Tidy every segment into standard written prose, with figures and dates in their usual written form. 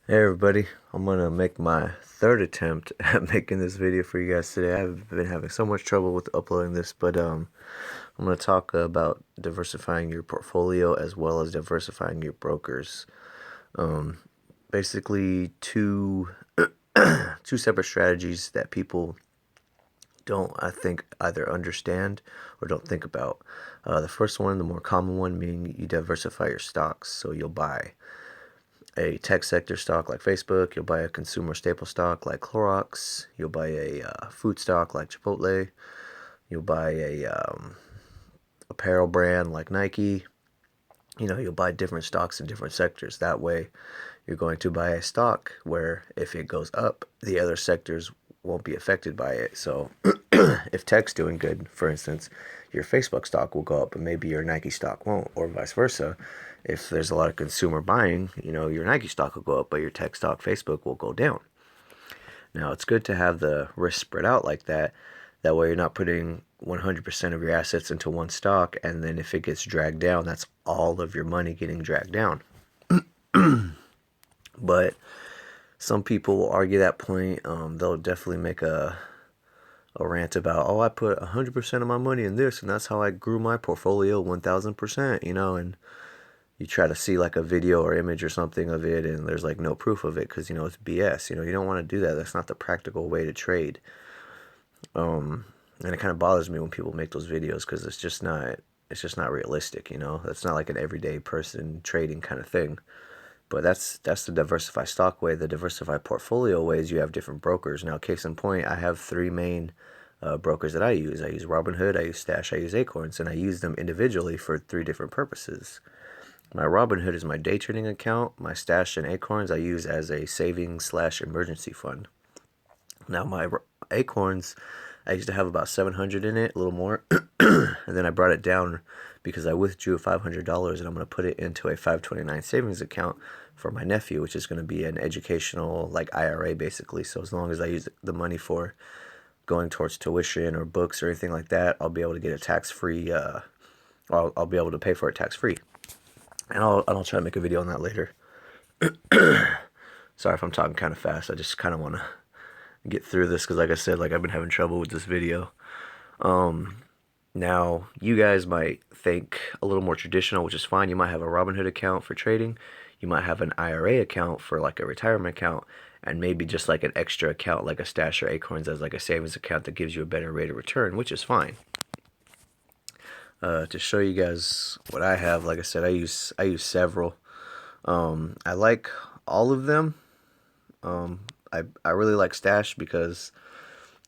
Hey everybody, I'm gonna make my third attempt at making this video for you guys today. I've been having so much trouble with uploading this, but I'm gonna talk about diversifying your portfolio as well as diversifying your brokers. Um, Basically two separate strategies that people don't, I think, either understand or don't think about. The first one, the more common one, meaning you diversify your stocks. So you'll buy a tech sector stock like Facebook, you'll buy a consumer staple stock like Clorox, you'll buy a food stock like Chipotle, you'll buy a apparel brand like Nike. You'll buy different stocks in different sectors. That way, you're going to buy a stock where if it goes up, the other sectors won't be affected by it. So, if tech's doing good, for instance, your Facebook stock will go up, but maybe your Nike stock won't, or vice versa. If there's a lot of consumer buying, your Nike stock will go up, but your tech stock, Facebook, will go down. Now, it's good to have the risk spread out like that. That way, you're not putting 100% of your assets into one stock, and then if it gets dragged down, that's all of your money getting dragged down. But some people will argue that point. They'll definitely make a rant about, oh, I put 100% of my money in this, and that's how I grew my portfolio 1000%, and you try to see like a video or image or something of it, and there's like no proof of it because, it's BS. You don't want to do that. That's not the practical way to trade. And it kind of bothers me when people make those videos because it's just not realistic. That's not like an everyday person trading kind of thing. But that's the diversify stock way. The diversify portfolio way is you have different brokers. Now, case in point, I have three main brokers that I use. I use Robinhood, I use Stash, I use Acorns, and I use them individually for three different purposes. My Robinhood is my day trading account. My Stash and Acorns I use as a savings slash emergency fund. Now, my Acorns, I used to have about 700 in it, a little more, and then I brought it down because I withdrew $500 and I'm going to put it into a 529 savings account for my nephew, which is going to be an educational like IRA basically. So as long as I use the money for going towards tuition or books or anything like that, I'll be able to get a tax free. I'll be able to pay for it tax free, and I'll try to make a video on that later. Sorry if I'm talking kind of fast. I just kind of want to get through this because, like I said, like I've been having trouble with this video. Now, you guys might think a little more traditional, which is fine. You might have a Robinhood account for trading. You might have an IRA account for like a retirement account, and maybe just like an extra account like a Stash or Acorns as like a savings account that gives you a better rate of return, which is fine. To show you guys what I have, like I said, I use several. I like all of them. I really like Stash because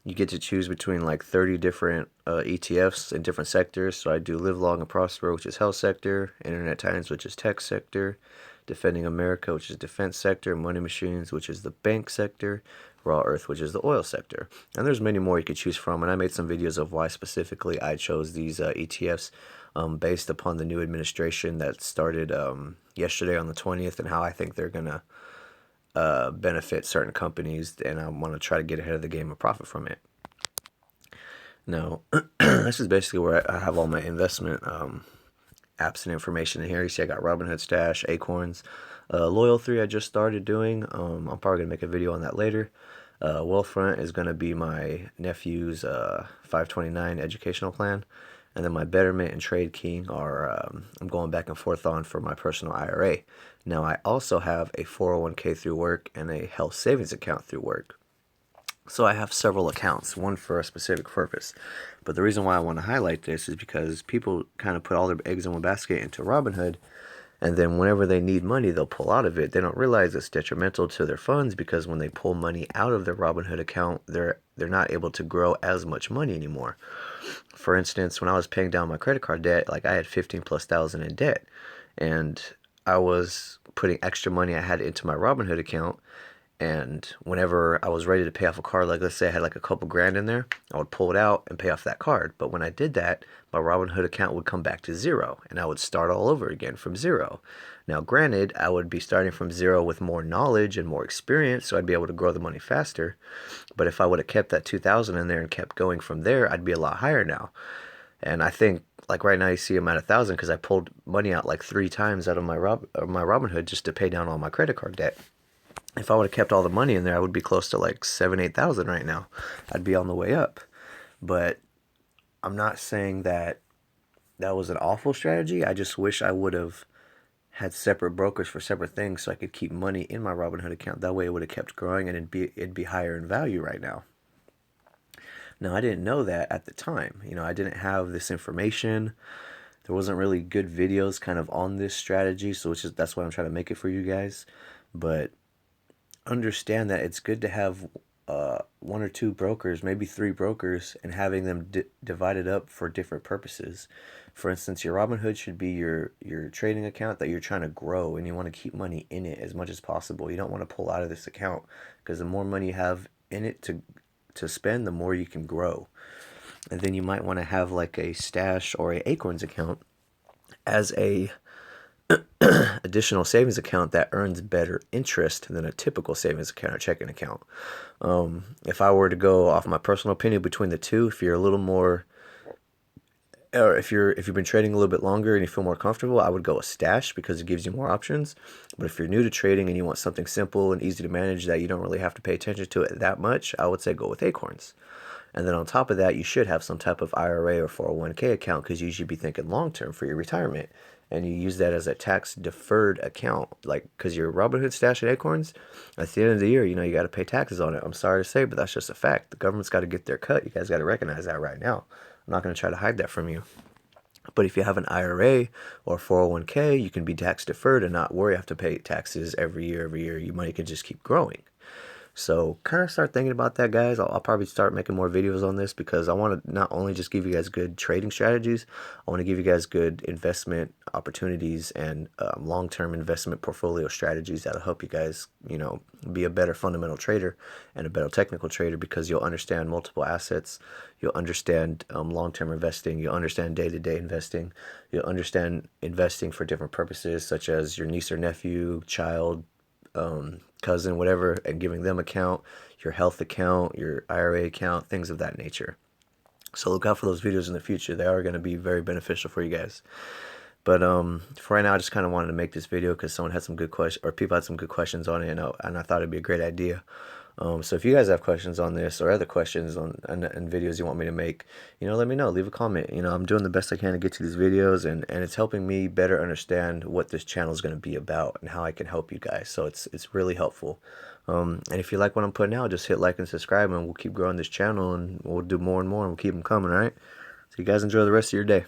you get to choose between like 30 different ETFs in different sectors. So I do Live Long and Prosper, which is health sector, Internet Times, which is tech sector, Defending America, which is defense sector, Money Machines, which is the bank sector, Raw Earth, which is the oil sector. And there's many more you could choose from. And I made some videos of why specifically I chose these ETFs based upon the new administration that started yesterday on the 20th and how I think they're going to benefit certain companies, and I want to try to get ahead of the game and profit from it. Now, this is basically where I have all my investment apps and information in here. You see I got Robinhood, Stash, Acorns. Loyal 3 I just started doing. I'm probably going to make a video on that later. Wealthfront is going to be my nephew's 529 educational plan. And then my Betterment and Trade King are I'm going back and forth on for my personal IRA. Now I also have a 401k through work and a health savings account through work. So I have several accounts, one for a specific purpose. But the reason why I want to highlight this is because people kind of put all their eggs in one basket into Robinhood, and then whenever they need money, they'll pull out of it. They don't realize it's detrimental to their funds because when they pull money out of their Robinhood account, they're not able to grow as much money anymore. For instance, when I was paying down my credit card debt, like I had 15 plus thousand in debt, and I was putting extra money I had into my Robinhood account. And whenever I was ready to pay off a card, like let's say I had like a couple grand in there, I would pull it out and pay off that card. But when I did that, my Robinhood account would come back to zero and I would start all over again from zero. Now, granted, I would be starting from zero with more knowledge and more experience, so I'd be able to grow the money faster. But if I would have kept that 2000 in there and kept going from there, I'd be a lot higher now. And I think like right now you see I'm at 1000 because I pulled money out like 3 times out of my Robinhood just to pay down all my credit card debt. If I would have kept all the money in there, I would be close to like 7, 8 thousand right now. I'd be on the way up. But I'm not saying that that was an awful strategy. I just wish I would have had separate brokers for separate things so I could keep money in my Robinhood account. That way it would have kept growing and it'd be higher in value right now. Now I didn't know that at the time. I didn't have this information. There wasn't really good videos kind of on this strategy, so that's why I'm trying to make it for you guys. But understand that it's good to have one or two brokers, maybe three brokers, and having them divided up for different purposes. For instance, your Robinhood should be your trading account that you're trying to grow, and you want to keep money in it as much as possible. You don't want to pull out of this account because the more money you have in it to spend, the more you can grow. And then you might want to have like a stash or a Acorns account as a additional savings account that earns better interest than a typical savings account or checking account. If I were to go off my personal opinion between the two, if you're a little more, or if you've been trading a little bit longer and you feel more comfortable, I would go a stash because it gives you more options. But if you're new to trading and you want something simple and easy to manage that you don't really have to pay attention to it that much, I would say go with Acorns. And then on top of that, you should have some type of IRA or 401k account because you should be thinking long term for your retirement. And you use that as a tax deferred account, like because your Robinhood stash at Acorns, at the end of the year, you got to pay taxes on it. I'm sorry to say, but that's just a fact. The government's got to get their cut. You guys got to recognize that right now. I'm not going to try to hide that from you. But if you have an IRA or 401k, you can be tax deferred and not worry, have to pay taxes every year. Every year, your money can just keep growing. So kind of start thinking about that, guys. I'll probably start making more videos on this because I want to not only just give you guys good trading strategies, I want to give you guys good investment opportunities and long-term investment portfolio strategies that'll help you guys, be a better fundamental trader and a better technical trader because you'll understand multiple assets, you'll understand long-term investing, you'll understand day-to-day investing, you'll understand investing for different purposes such as your niece or nephew, child, cousin, whatever, and giving them account, your health account, your IRA account, things of that nature. So look out for those videos in the future. They are going to be very beneficial for you guys. But for right now, I just kind of wanted to make this video because someone had some good questions, or people had some good questions on it, and I thought it'd be a great idea. So if you guys have questions on this or other questions and videos you want me to make, let me know. Leave a comment. I'm doing the best I can to get to these videos, and it's helping me better understand what this channel is going to be about and how I can help you guys. So it's really helpful. And if you like what I'm putting out, just hit like and subscribe, and we'll keep growing this channel, and we'll do more and more, and we'll keep them coming, all right? So you guys enjoy the rest of your day.